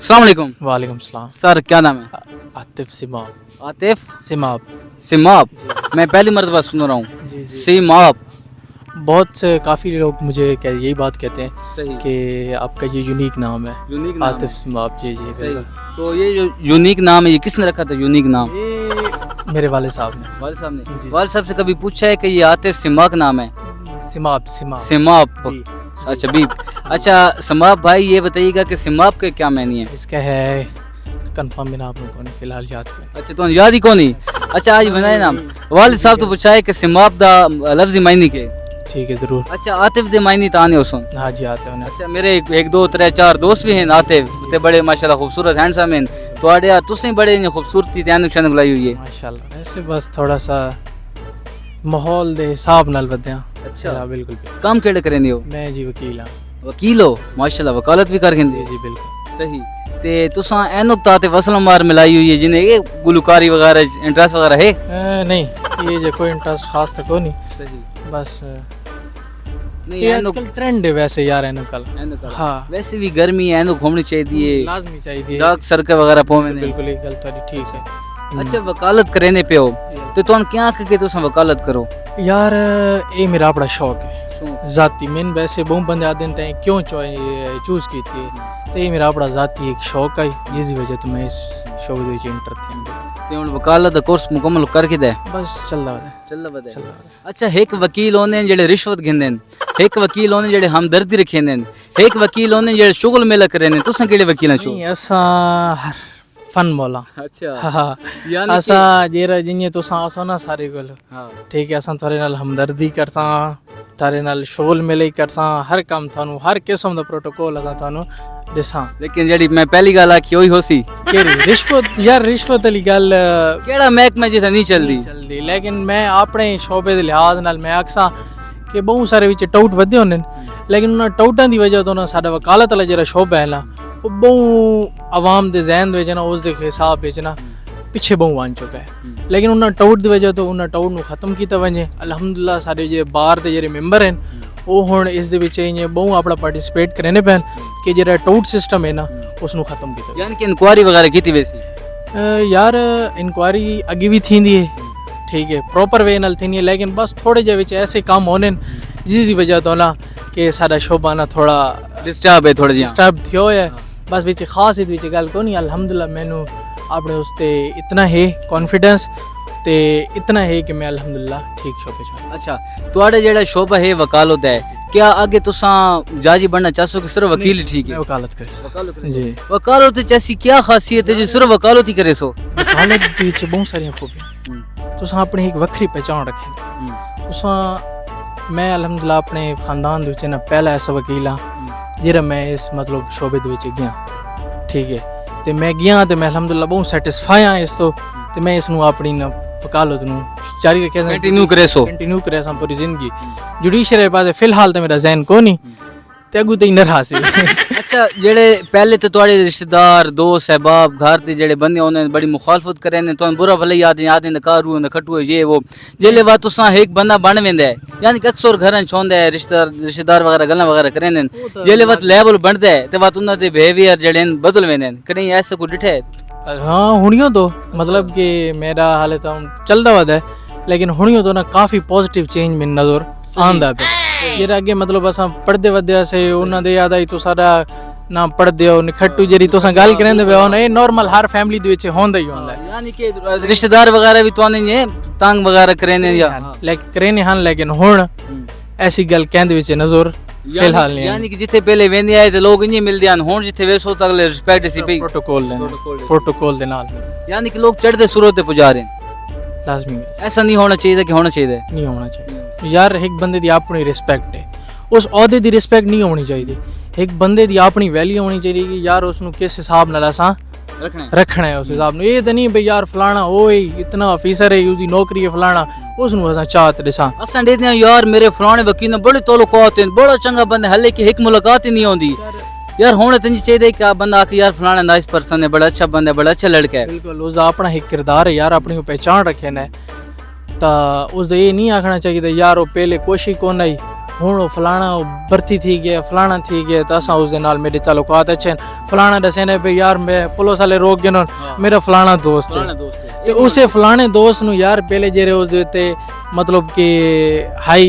अस्सलाम वालेकुम। वालेकुम सलाम। सर क्या नाम है? आतिफ सिमाब। आतिफ सिमाब। सिमाब। मैं पहली मर्तबा सुन रहा हूँ जी जी। सिमाब। बहुत से काफ़ी लोग मुझे यही बात कहते हैं सही कि आपका ये यूनिक नाम है, यूनिक नाम आतिफ है। सिमाब। जी जी सही। बिल्कुल। तो ये जो यूनिक नाम है ये किसने रखा था यूनिक नाम? ये मेरे वाले साहब ने। वालिद साहब ने। जी। वालिद साहब से कभी पूछा है कि ये आतिफ सिमाक नाम है? सिमाब सिमाब। सिमाब। जी। अच्छा बीब। अच्छा सिमाब भाई ये बताइएगा कि सिमाब के क्या मायने है? इसका है कंफर्म में आप लोगों ने फिलहाल याद किया। अच्छा तो याद ही कौन ही। अच्छा आज बनाए नाम वालिद साहब तो पूछा है कि सिमाब दा लफ्ज़ी मायने के। ठीक है ज़रूर। अच्छा आतिफ दे मायने ताने उसन। हाँ जी आते हैं। अच्छा मेरे एक दो त्रै चार दोस्त भी हैं आतिफ ते बड़े माशाल्लाह खूबसूरत हैंडसम हैं तो यार तुसें बड़े इन्नी खूबसूरती ते अनक शनक लाई हुई है। माशाल्लाह। ऐसे बस थोड़ा सा माहौल दे हिसाब नाल बदया। अच्छा बिल्कुल। काम केड़े करेंदे हो? मैं जी वकील हाँ। वकील हो माशाल्लाह वकालत भी कर जी गए। जी बिल्कुल। सही। ते तुसां एनक ताते असलम मार मिलाई हुई है जिन्हें ये गुलकारी वगैरह इंटरेस्ट वगैरह है? नहीं ये जो कोई इंटरेस्ट खास तक हो नहीं। सही। बस नहीं ये एनक आजकल ट्रेंड है वैसे यार एनकल। हाँ वैसे भी गर्मी है एनक घूमनी चाहिए लाजमी चाहिए। डार्क सर्कल वगैरह पोवे ने। बिल्कुल ये गल थोड़ी ठीक है। अच्छा वकालत करने पे हो तो तुम क्या आख के तुसां वकालत करो? यार ये मेरा बड़ा शौक है शौक। जाती। मैंने वैसे बहुत बंदे आते हैं क्यों चूज की थी तो ये मेरा बड़ा जाती एक शौक है इसी वजह तो मैं इस शौक में इंटर थी। ते हुन वकालत दा कोर्स मुकम्मल करके दे बस चल रहा है। चल अच्छा एक वकील होने जेड़े रिश्वत गिंदे एक वकील होने जेड़े हमदर्दी रखेंदे एक वकील होने जेड़े शुगल मेला करेंदे तुसां केड़े वकील छो? नहीं असा हर फन मौला। अच्छा हाँ यानी असा जेरा जिन्हें तुसां आसो ना सारे कोल हां ठीक है असां थोड़े नाल हमदर्दी करता तारे नाल शोल मिले करता हर काम थानू हर किस्म दा प्रोटोकॉल असां थानू दिसां। लेकिन जेड़ी मैं पहली गल आखी ओही होसी केड़ी रिश्वत यार रिश्वत वाली गल केड़ा महकमा जिथे नहीं चलदी चलदी लेकिन मैं अपने शोबे दे लिहाज नाल मैं आखसां कि बहुत सारे विच टाउट वधे होने लेकिन उन्हां टाउटां दी वजह तो ना साडा वकालत वाला जेड़ा शोबा है ना वो बहुत आवाम दे ज़हन विच ना उस दे हिसाब विच ना पिछे बहुत बन चुका है। लेकिन उन्हां टाउट दी वजह तो उन्हां टाउट नू खत्म कीता वजे अल्हम्दुलिल्लाह साडे जे बाहर दे जेड़े मैंबर हैं वो हुण इस दे विच इयां बहुत अपना पार्टिसिपेट करने पैन कि जेड़ा टाउट सिस्टम है ना उसनू खत्म कीता। यानी कि इंक्वायरी वगैरह कीती वैसी यार इंक्वायरी अगे भी थींदी है ठीक है प्रॉपर वे नाल थींदी है लेकिन बस थोड़े जे विच ऐसे काम होने जिसदी वजह तो ना कि साडा शोबा ना थोड़ा डिस्टर्ब है थोड़ा जिहा डिस्टर्ब थियो है बस विच खास इद विच गल कोनी। अल्हम्दुलिल्लाह मैनू अपने उसते इतना है कॉन्फिडेंस ते इतना है कि मैं अल्हम्दुलिल्लाह ठीक शोबे च। अच्छा तुहाडा जेड़ा शोबा है वकालत है क्या आगे तुसां जज बनना चाहते हो कि सिर्फ वकील ही ठीक मैं है? वकालत करे जी। वकालत च ऐसी क्या खासियत है जो सिर्फ वकालत ही करे सो? वकालत दे विच बहुत सारी खूबियां तुसां अपनी एक वक्री पहचान रखी तुसां मैं अल्हम्दुलिल्लाह अपने खानदान दे विच ना पहला ऐसा वकील हां जेरा मैं इस मतलब शोबे दे विच गया ठीक है ते मैं गया ते मैं अल्हम्दुलिल्लाह बहुत सैटिस्फाई हां इस तो ते मैं इसनू अपनी ना वकालत नू जारी रखे कंटिन्यू करे सा पूरी जिंदगी। जुडिशरी पास फिलहाल तो मेरा ज़हन को नहीं ते अगू ते इनर हासिल। अच्छा जेड़े पहले तो तुहाडे रिश्तेदार दोस्त सहबाब घर दे जेड़े बंदे होने बड़ी मुखालफत करे ने तो बुरा भले याद याद कारू ने खटू ये वो जेले वा तुसां एक बंदा बन वेंदा है यानी कि अक्सर घरन छोंदा है रिश्तेदार वगैरह गल्ला वगैरह करे ने जेले वत लेवल बनदा है ते वत उन्हां दे बिहेवियर जेड़े बदल वेंदे कहीं ऐसे को डिठे? हाँ हुणियों तो मतलब कि मेरा हाले तो चलदा वदा है लेकिन हुणियों तो ना काफी पॉजिटिव चेंज में नजर आंदा पे ये अगे मतलब असां पढ़दे वदे से उन्हां दे याद आई तो सारा ना पढ़दे हो निखट्टू जेरी तुसां गल करंदे पे होना ये नॉर्मल हर फैमिली दे विच होंदा ही होंदा है यानी कि रिश्तेदार वगैरह भी तो नहीं तंग वगैरह करे ने या लाइक करे ने हन लेकिन हुण ऐसी गल कहंदे विच नजर फिलहाल नहीं यानी कि जिथे पहले वेंदे आए ते लोग इंजे मिलदे हन हुण जिथे वेसो तक रिस्पेक्ट सी पई प्रोटोकॉल दे नाल यानी कि लोग चढ़दे सूरत ते पुजा रहे हैं लाजमी ऐसा नहीं होना चाहिए कि होना चाहिए नहीं होना चाहिए यार एक बंदे दी अपनी रिस्पेक्ट है उस ओहदे दी रिस्पेक्ट नहीं होनी चाहिए एक बंदे दी अपनी वैल्यू होनी चाहिए कि यार उसनू किस हिसाब नाल असां रखना है उस हिसाब नाल ये तो नहीं भाई यार फलाना ओए इतना ऑफिसर है उसदी नौकरी है फलाना उसनू असां चाहत दिसां असां देते हैं यार मेरे फलाने वकील ने बड़ी तौलुकात हैं बड़ा चंगा बंदा हले कि एक मुलाकात ही नहीं होंदी यार होने तो नहीं चाहिए कि बंदा आके यार फलाना नाइस पर्सन है बड़ा अच्छा बंदा है बड़ा अच्छा लड़का है। बिल्कुल उसका अपना एक किरदार है यार अपनी पहचान रखे ने तो उसदा ये नहीं आखना चाहिए यार वो पहले कोशिश कौन आई ਹੁਣ ਉਹ ਫਲਾਣਾ ਉਹ ਭਰਤੀ थी गया फलाना थी गया तो असा उस नाल मेरे ताल्लुकात अच्छे फलाना दसे ने पे यार मैं पुलिस वाले रोक गए मेरा फलाना दोस्त है ते उसे फलाने दोस्त नु यार पहले जेरे उस देते मतलब कि हाई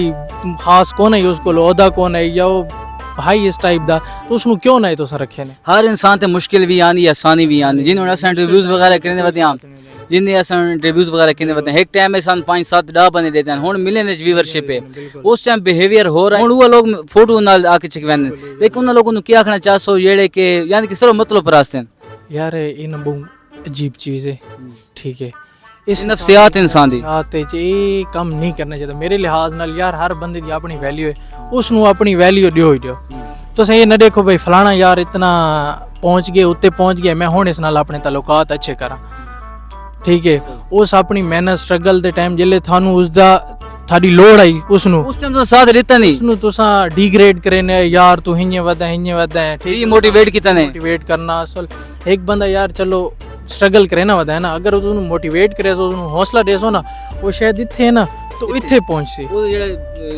खास कौन है उसको ओहदा कौन है या वो भाई इस टाइप दा तो उसनु क्यों ना तो रखे ने हर इंसान ते मुश्किल भी आनी आसानी भी आनी जिन्होंने अस इंटरव्यूज वगैरह करने वते हम जिन्हें अस इंटरव्यूज वगैरह करने वते एक टाइम में सन 5-7 10 बंदे देते हैं हुन मिलियन विच व्यूअरशिप है उस टाइम बिहेवियर हो रहा है हुन वो लोग फोटो नाल आके चकवन लेकिन उन लोगों नु क्या आखना चाहसो जेड़े के यानी कि सिर्फ मतलब पर रास्ते यार इन बहुत अजीब चीज है ठीक है इस नफ्सियात इंसान दी आते च ये कम नहीं करना चाहिए मेरे लिहाज नाल यार हर बंदे दी अपनी वैल्यू है उसनु अपनी वैल्यू दियो ही दियो तो सही ना देखो भाई फलाना यार इतना पहुंच गए उत्ते पहुंच गया मैं हुन इस नाल अपने ताल्लुकात अच्छे करा ठीक है उस अपनी मेहनत स्ट्रगल दे टाइम जिले थानू उसदा थाडी लोड़ आई उसनु उस टाइम तो साथ रहता नहीं उसनु तुसा डिग्रेड करे ने यार तू हिन्ने वदा है ठीक मोटिवेट किता ने मोटिवेट करना असल एक बंदा यार चलो स्ट्रगल करे ना वदा है ना अगर उसनु मोटिवेट करे तो उसनु हौसला देसो ना वो शायद इथे है ना तो इथे पहुंचसी वो जेड़ा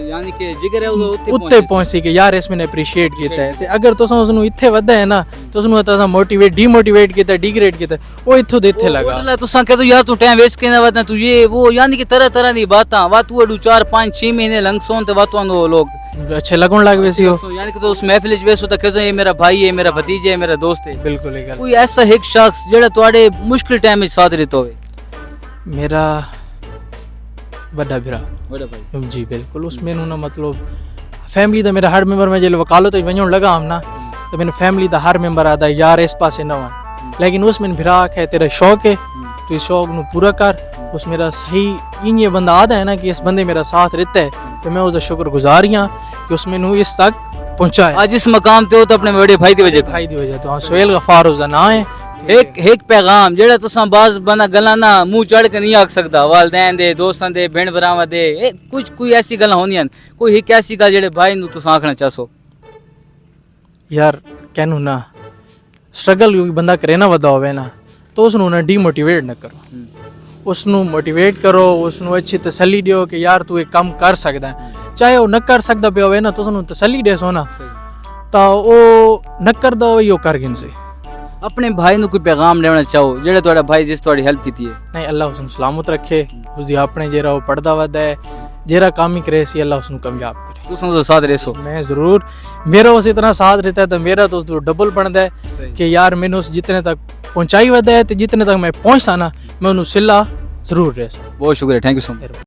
यानी कि जिगर है वो उत्ते पहुंचसी कि यार इसमें अप्रिशिएट कीता है ते अगर तुसा उसनु इथे वदा है ना तो उसनु तुसा मोटिवेट डीमोटिवेट कीता डिग्रेड कीता वो इथों दे इथे लगा अल्लाह तुसा कह तो यार तू टाइम वेस्ट करना वदा तू ये वो यानी कि तरह तरह दी बातां वा तू 4-5-6 महीने लंघसोन ते वा तू लोग अच्छे लगन लग वैसी हो यानी कि तो उस महफिल विच वेसो तो कहजो ये मेरा भाई है मेरा भतीजा है मेरा दोस्त है बिल्कुल ये गल कोई ऐसा एक शख्स जेड़ा तुम्हारे मुश्किल टाइम में साथ रहता होवे मेरा बड़ा भरा बड़ा भाई जी बिल्कुल उसमें ना मतलब फैमिली दा मेरा हर मेंबर में जेल वकालत वजन लगा हम ना तो मैंने फैमिली दा हर मेंबर आता है यार इस पासे ना लेकिन उसमें भरा है तेरा शौक है तो इस शौक नु पूरा कर उस मेरा सही इन ये बंदा आता है ना कि इस बंदे मेरा साथ रहता है तो मैं उसका शुक्रगुजार हां कि उसमें नु इस तक पहुंचा है आज इस मकाम ते हो तो अपने बड़े भाई दी वजह तो सोहेल गफार उसका नाम है एक पैगाम जेड़ा तुसा बाज बंदा गल्ला ना मुंह चढ़ के नहीं आख सकदा वालदैन दे दोस्तां दे भेण भरावां दे कुछ कोई ऐसी गल्लां होंदियां कोई एक ऐसी गल जेड़े भाई नु तुसा आखना चाहसो यार कहनू ना स्ट्रगल कोई बंदा करे ना वदा होवे ना तो उसनु ना डीमोटिवेट ना करो उसनु मोटिवेट करो उसनु अच्छी तसल्ली दियो कि यार तू एक काम कर सकदा है चाहे वो न कर सकदा पे होवे ना तो उसनु तसल्ली देसो ना तो वो न करदा होवे यो कर गिन से अपने भाई नु कोई पैगाम देना चाहो जेड़ा तुम्हारा भाई जिस तुम्हारी हेल्प कीती है नहीं अल्लाह उसनु सलामत रखे उसदी अपने जेरा वो पढ़दा वदा है जेरा काम ही करे सी अल्लाह उसनु कामयाब करे तुसा तो साथ रहसो मैं जरूर मेरा उस इतना साथ रहता है तो मेरा तो उस डबल बनता है कि यार मैंने उस जितने तक पहुंचाई वदा है तो जितने तक मैं पहुंचता ना मैं उन्हें सिला जरूर रह बहुत शुक्रिया थैंक यू सो मच